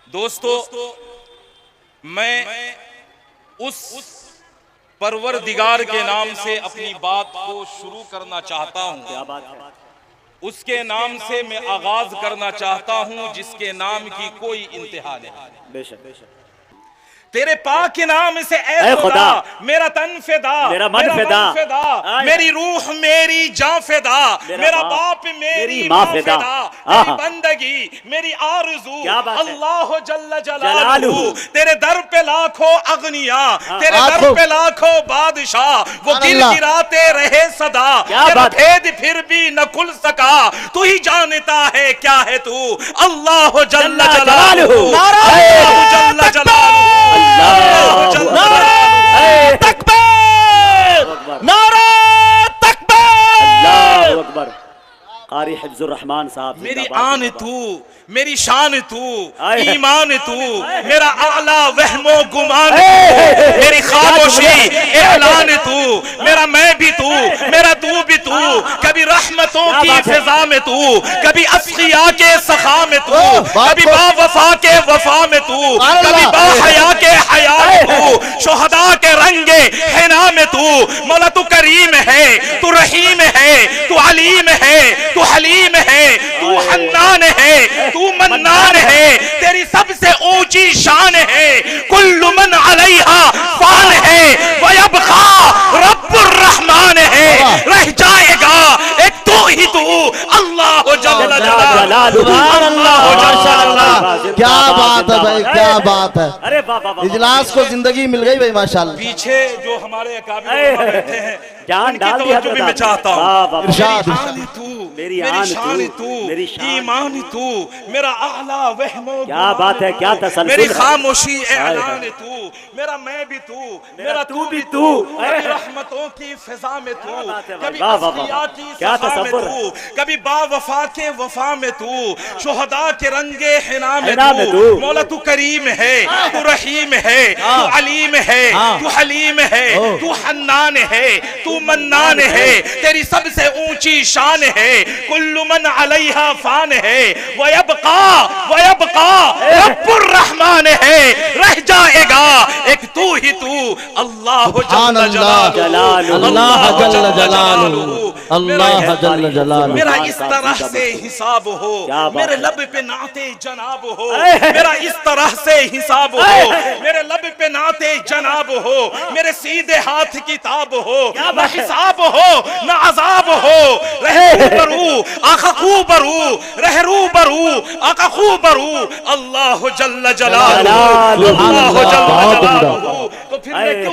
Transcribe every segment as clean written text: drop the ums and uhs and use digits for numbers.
दोस्तों, मैं उस परवरदिगार के नाम से अपनी बात को शुरू करना चाहता हूँ। क्या बात है? उसके नाम से मैं आगाज करना चाहता हूँ जिसके नाम की कोई इंतहा नहीं। बेशक बेशक। तेरे पाक के नाम से ऐ खुदा मेरा तन फिदा, मेरा मन फिदा, मेरी रूह मेरी जान फिदा, मेरा बाप मेरी माँ फिदा, मेरी बंदगी मेरी आरज़ू अल्लाह जल्ल जलालहू। तेरे दर पे लाखों अगनिया, तेरे दर पे लाखों बादशाह, वो दिल गिराते रहे सदा, तेरा भेद फिर भी न खुल सका। तू ही जानता है क्या है तू, अल्लाह जल्ल जलालहू, अल्लाह जल्ल जलालहू। नारे तकबीर, नारे तकबीर। कारी हिफ्जुर रहमान साहब, मेरी आन तू, मेरी शान तू, ईमान तू, मेरा आला वहमो गुमान तू, मेरी खामोशी ऐलान तू, मेरा मैं भी तू, मेरा तू भी तू। कभी रहमतों की फिजा में तू, कभी अस्किया के सखा में तू, कभी बावफा के वफा में तू, कभी बाहया के हया में तू, शुहदा के रंगे हिना में तू। मौला तू करीम है, तू रहीम है, तू अलीम है, तू हलीम है, तू हन्नान है, तू मन्नान है। तेरी सबसे ऊंची शान है, कुल्लु मन अलैहा फान है, वयबका रब्बुर रहमान है। रह जाएगा एक तू ही तू, अल्लाह जल्ल जलालहू। क्या बात है भाई, क्या बात है। अरे वाह, इजलास को जिंदगी मिल गई भाई माशाल्लाह। पीछे जो हमारे अकाबिर बैठे हैं, जान डाल दिया जो भी मैं चाहता हूँ। इरशाद मेरी शान तू, ईमान तू, मेरा आला वहमो, क्या बात है, क्या तसल्सल, मेरी खामोशी ऐलान तू, मेरा मैं भी तू, मेरा तू भी तू, कभी रहमतों की फिजा में तू, कभी अस्किया की सखा में तू, कभी बावफा के वफा में तू, शुहदा के रंगे हिना में तू। मौला तू करीम है, तू रहीम है, तू अलीम है, तू हलीम है, तू हन्नान है, तू मन्नान है। तेरी सबसे ऊंची शान है, कुल्लु मन अलैहा फान है, वयबका रब्बुर रहमान है। रह जाएगा एक तू ही तू, अल्लाह जल्ल जलालहू, अल्लाह जल्ल जलालहू, अल्लाह जल्ल जलालहू। मेरा इस तरह से हिसाब हो, मेरे लब पे नाते जनाब हो, मेरा इस तरह से हिसाब हो, मेरे लब पे नाते जनाब हो, मेरे सीधे हाथ किताब हो, न हिसाब हो न अजाब हो। रहे रूबरू आका खूबरू, रह रूबरू आका खूबरू, अल्लाह जल्ल जलालहू, अल्लाह जल्ल जलालहू। तो फिर मैं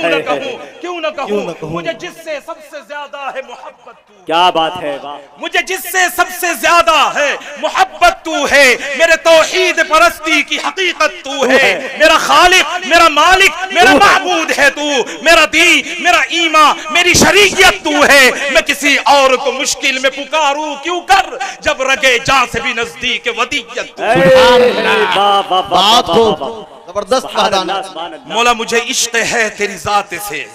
क्यों न कहूं, मुझे जिससे सबसे ज्यादा है मोहब्बत तू। क्या बात है, मुझे जिससे सबसे ज्यादा है मोहब्बत तू है। मेरे तौहीद परस्ती की हकीकत तू है। मेरा खालिक, मेरा मालिक, मेरा महबूद है तू। मेरा दीन, मेरा ईमान, मेरी शरीयत तू है। मैं किसी और को मुश्किल में पुकारूं क्यों कर, जब रगे जान से भी नजदीक वदीयत। बात को जबरदस्त। मौला मुझे इश्क है तेरी जात से,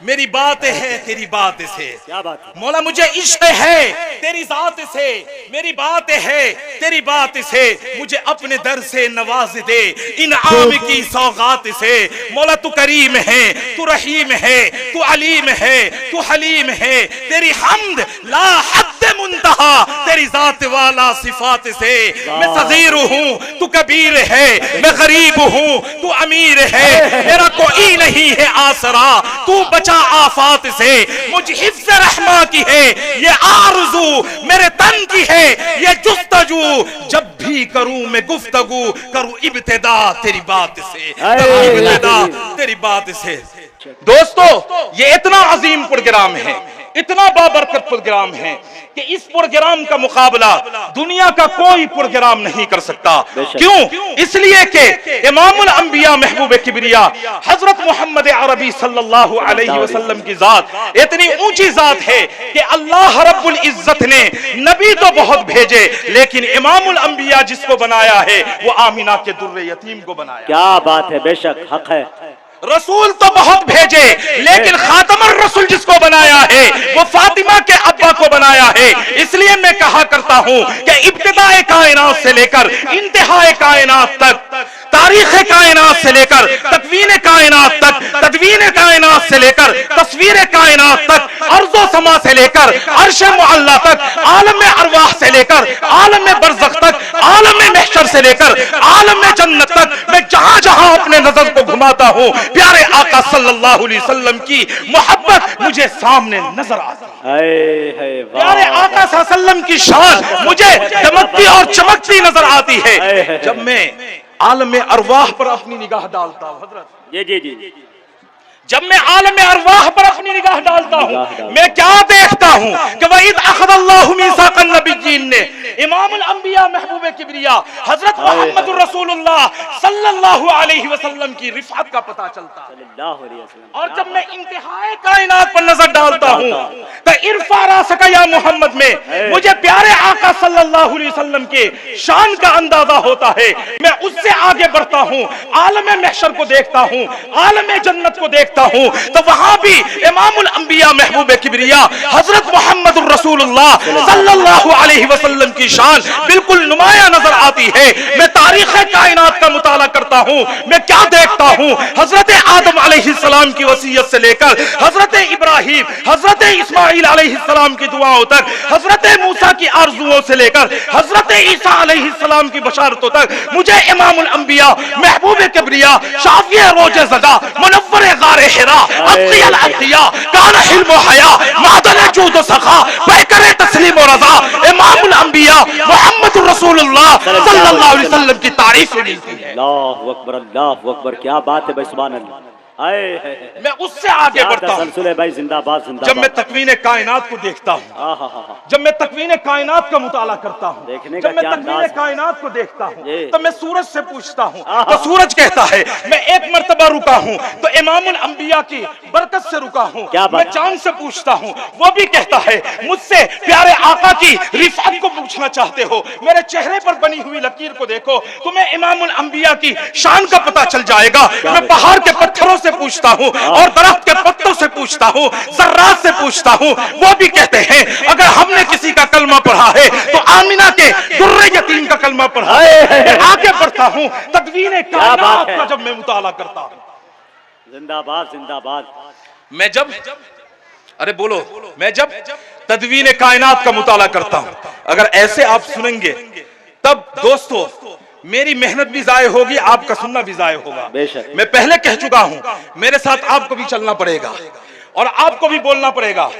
मेरी बात है तेरी बात से। क्या बात है? मौला मुझे इश्क है तेरी जात से, मेरी बात है तेरी बात से। मुझे अपने दर से नवाज दे इनाम की सौगात से। मौला तू करीम है, तू रहीम है, तू अलीम है, तू हलीम है। तेरी हम्द ला हद मुंतहा, तेरी जात वाला सिफात से। मैं सगीर हूँ तू कबीर है, मैं गरीब हूँ तू अमीर है। मेरा कोई नहीं है आसरा, तू बचा आफात से। मुझे हिफ्ज़ रहमा की है ये आरज़ू, मेरे तन की है ये जुस्तजू। जब भी करूं मैं गुफ्तगू, करूं इब्तिदा तेरी बात से, इब्तिदा तेरी बात से। दोस्तों, ये इतना अजीम प्रोग्राम है, इतना बाबरकत प्रोग्राम है कि इस प्रोग्राम का मुकाबला दुनिया का कोई प्रोग्राम नहीं कर सकता। क्यों? इसलिए कि इमामुल अंबिया महबूब किबरिया हजरत मोहम्मद अरबी सल्लल्लाहु अलैहि वसल्लम की जात इतनी ऊंची जात है कि अल्लाह रब्बुल इज्जत ने नबी तो बहुत भेजे, लेकिन इमामुल अंबिया जिसको बनाया है वो आमिना के दुर्रे यतीम को बनाया। क्या बात है, बेशक हक है। रसूल तो बहुत भेजे, लेकिन खातमुर रसूल जिसको बनाया है वो फातिमा के अब्बा को बनाया है। इसलिए मैं कहा करता हूं कि इब्तिदाए कायनात से लेकर इंतहाए कायनात तक तारीख कायनात से लेकर तकवीन कायनात तक, तदवीन कायनात से लेकर तस्वीर कायनात तक, अर्ज़ो समा से लेकर अर्श मुअल्ला तक, आलम अरवाह से लेकर आलम बरज़ख तक, आलम महशर से लेकर आलम जन्नत तक, मैं जहां जहां अपने नजर को घुमाता हूं प्यारे आका सल्लल्लाहु अलैहि वसल्लम की मोहब्बत मुझे सामने नजर आती है। प्यारे आका सल्लल्लाहु अलैहि वसल्लम की शान मुझे दमकती और चमकती नजर आती है जब मैं आलम अरवाह पर अपनी निगाह डालता हूं। हजरत जी जब मैं आलम अरवाह पर अपनी निगाह डालता हूं मैं क्या देखता हूं कि वईद अख़ज़ल्लाहु मीसाक़न नबिय्यीन ने इमामुल अंबिया महबूब किबरिया हजरत मुहम्मदुर रसूलुल्लाह सल्लल्लाहु अलैहि वसल्लम की रिफ़अत का पता चलता है। और जब मैं इंतहाए कायनात पर नजर डालता हूं तो इरफ़ा रासका या मोहम्मद में मुझे प्यारे आका सल्लल्लाहु अलैहि वसल्लम के शान का अंदाजा होता है। मैं उससे आगे बढ़ता हूं, आलम महशर को देखता हूं, आलम जन्नत को देखता हूं तो वहां भी इमामुल अंबिया महबूब किबरिया हजरत मुहम्मदुर रसूलुल्लाह सल्लल्लाहु अलैहि वसल्लम की शान बिल्कुल नुमाया नजर आती है। मैं तारीख कायनात का मुताला करता हूं, मैं क्या देखता हूं हजरत आदम अलैहिस्सलाम की वसीयत से लेकर हजरत इब्राहिम, हजरत इस्माइल अलैहिस्सलाम की दुआओं तक, हजरत मूसा की आरजुओं से लेकर हजरत ईसा अलैहिस्सलाम की बशारतों तक मुझे इमामुल अंबिया महबूब किबरिया शाफिए रोज़े ज़दा मुनव्वर गारे हिरा अत्कियल अत्किया कान हिल्म हया मादन जूद सखा बैकर तस्लीम और रज़ा इमामुल अंबिया मुहम्मदुर रसूलुल्लाह सल्लल्लाहु अलैहि वसल्लम की तारीफ मिलती है। अल्लाहु अकबर, अल्लाहु अकबर, क्या बात है भाई, सुभान अल्लाह। मैं उससे आगे बढ़ता हूं भाई, जिंदाबाद जिंदाबाद। जब मैं तकवीन कायनात को देखता हूं, जब मैं तकवीन कायनात का मुताला करता हूं, जब मैं तकवीन कायनात को देखता हूं तो मैं सूरज से पूछता हूं तो सूरज कहता है मैं एक मर्तबा रुका हूं तो इमामुल अंबिया की बरकत से रुका हूं। मैं चांद से पूछता हूं वो भी कहता है मुझसे प्यारे आका की रिफ़अत को पूछना चाहते हो, मेरे चेहरे पर बनी हुई लकीर को देखो तुम्हें इमामुल अंबिया की शान का पता चल जाएगा। मैं पहाड़ के पत्थरों से पूछता हूं और दरख्त के पत्तों से पूछता हूं, ज़र्रात से पूछता हूं, वो भी कहते हैं अगर हमने किसी का कलमा पढ़ा है तो आमिना के दुर्रे यतीम का कलमा पढ़ा है। मैं आगे बढ़ता हूं तदवीन कायनात का जब मैं मुताला करता हूं। जिंदाबाद जिंदाबाद। मैं जब अरे बोलो मैं जब तदवीन कायनात का मुताला करता हूं, अगर ऐसे आप सुनेंगे तब दोस्तों मेरी मेहनत भी जाये होगी, आपका सुनना भी जाये होगा। मैं पहले कह चुका हूं मेरे साथ आपको भी चलना पड़ेगा और आपको भी बोलना पड़ेगा।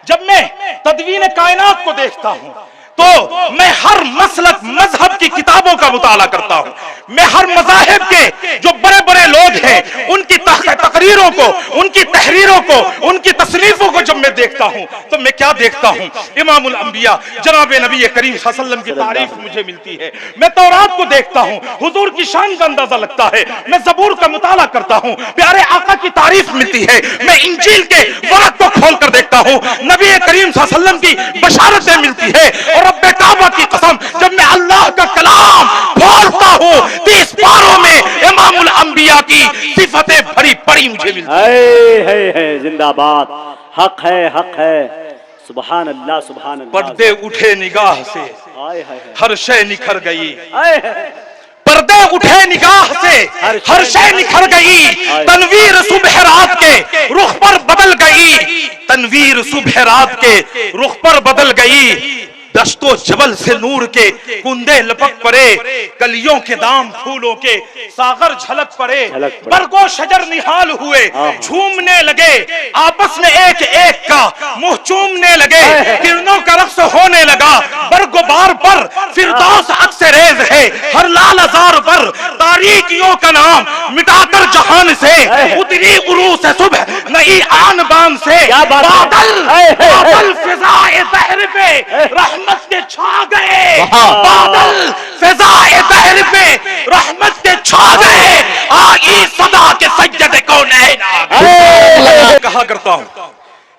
जब मैं तदवीन कायनात को देखता हूं तो मैं हर मसलक मजहब की किताबों का मुताला करता हूं। मैं हर मज़ाहिब के जो बड़े बड़े लोग हैं उनकी तकरीरों को, उनकी तहरीरों को, उनकी तसनीफों को जब मैं देखता हूं तो मैं क्या देखता हूं इमामुल अंबिया जनाब नबी करीम सल्लल्लाहु अलैहि वसल्लम की तारीफ मुझे मिलती है। मैं तौरात को देखता हूं, हुजूर की शान का अंदाजा लगता है। मैं ज़बूर का मुताला करता हूं, प्यारे आका की तारीफ मिलती है। मैं इंजील के वरक़ को खोल कर देखता हूं, नबी करीम सल्लल्लाहु अलैहि वसल्लम की बशारतें मिलती है। और रब्बे काबा की कसम जब मैं अल्लाह का कलाम खोलता हूं 30 पारों में इमामुल अंबिया की सिफतें भरी पड़ी मुझे मिलती है। जिंदाबाद, हक है, सुभान अल्लाह सुभान अल्लाह। पर्दे उठे निगाह से हर शय निखर गई, पर्दे उठे निगाह से हर शय निखर गई। तनवीर सुबह रात के रुख पर बदल गई, तनवीर सुबह रात के रुख पर बदल गई। दश्तो जबल से नूर के कुंदे लपक पड़े, कलियों के दाम फूलों के सागर झलक पड़े। बरगो शजर निहाल हुए, झूमने लगे आपस में एक एक का मुंह चूमने लगे। किरणों का रक्स होने लगा बरगो बार पर, फिरदौस अक्स रेज है हर लाल अज़ार पर। तारीकियों का नाम मिटाकर जहान से उतरी उरूस है सुबह नई आन बान से। बादल फिज़ाए बहर पे रहमत के छा गए, बादल फिज़ाए बहर पे रहमत के छा गए। आई सदा के सज्जदे कौनैन कहा करता हूं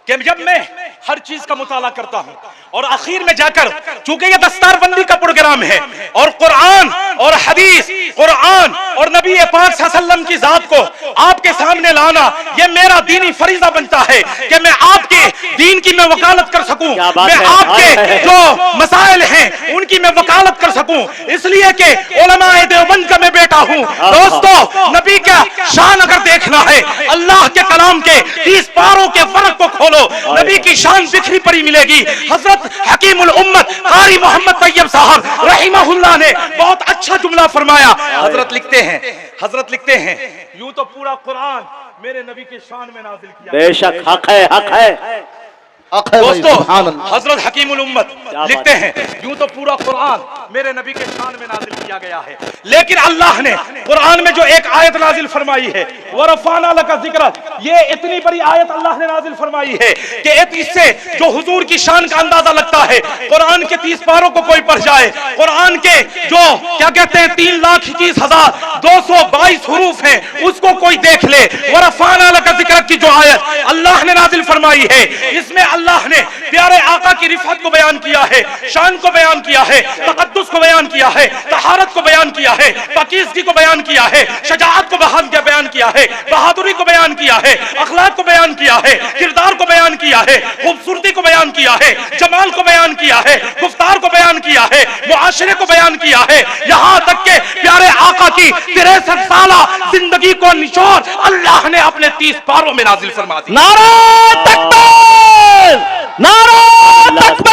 कि जब मैं हर चीज का मुताला करता हूं और आखिर में जाकर, चूंकि ये दस्तारबंदी का प्रोग्राम है और कुरान और हदीस, कुरान और नबी पाक सल्लल्लाहु अलैहि वसल्लम की जात को आपके सामने लाना ये मेरा दीनी फरीजा बनता है कि मैं आपके दीन की मैं वकालत कर सकूं, मैं आपके जो मसाइल हैं उनकी मैं वकालत कर सकूं, इसलिए कि उलमाए देवबंद का मैं बेटा हूं। दोस्तों, नबी का शान अगर देखना है, अल्लाह के कलाम के 30 पारों के फर्क को खोलो, नबी की शान बिखरी पड़ी मिलेगी। हजरत हकीमुल उम्मत कारी मोहम्मद तैयब साहब रहिमहुल्लाह ने बहुत अच्छा जुमला फरमाया। हजरत लिखते हैं यूं तो पूरा कुरान मेरे नबी के शान में नाजिल किया। बेशक हक है, हक है। दोस्तों, हजरत हकीमुल उम्मत लिखते हैं यूं तो पूरा कुरान मेरे नबी के शान में नाजिल किया गया है, लेकिन अल्लाह ने कुरान में जो एक आयत नाजिल फरमाई है, वरफाना लका ज़िक्र, ये इतनी बड़ी आयत अल्लाह ने नाजिल फरमाई है कि इससे जो हुजूर की शान का अंदाजा लगता है। कुरान के 30 पारों को कोई पढ़ जाए, कुरान के जो क्या कहते हैं 3,21,222 हुरूफ हैं उसको कोई देख ले, वरफाना लका ज़िक्र की जो आयत अल्लाह ने नाजिल फरमाई है, इसमें अल्लाह ने प्यारे आका की रिफत को बयान किया है, शान को बयान किया है, तकद्दुस को बयान किया है, तहारत को बयान किया है, पाकीज़गी को बयान किया है, शजाअत को बयान किया है, बहादुरी को बयान किया है, अखलाक को बयान किया है, किरदार को बयान किया है, खूबसूरती को बयान किया है, जमाल को बयान किया है, गुफ्तार को बयान किया है, मुआशरे को बयान किया है, यहाँ तक के प्यारे आका की 63 साला जिंदगी को निचोड़ अल्लाह ने अपने 30 पारों में नाजिल फरमा दी। नारा तकबीर, नारा तकबीर।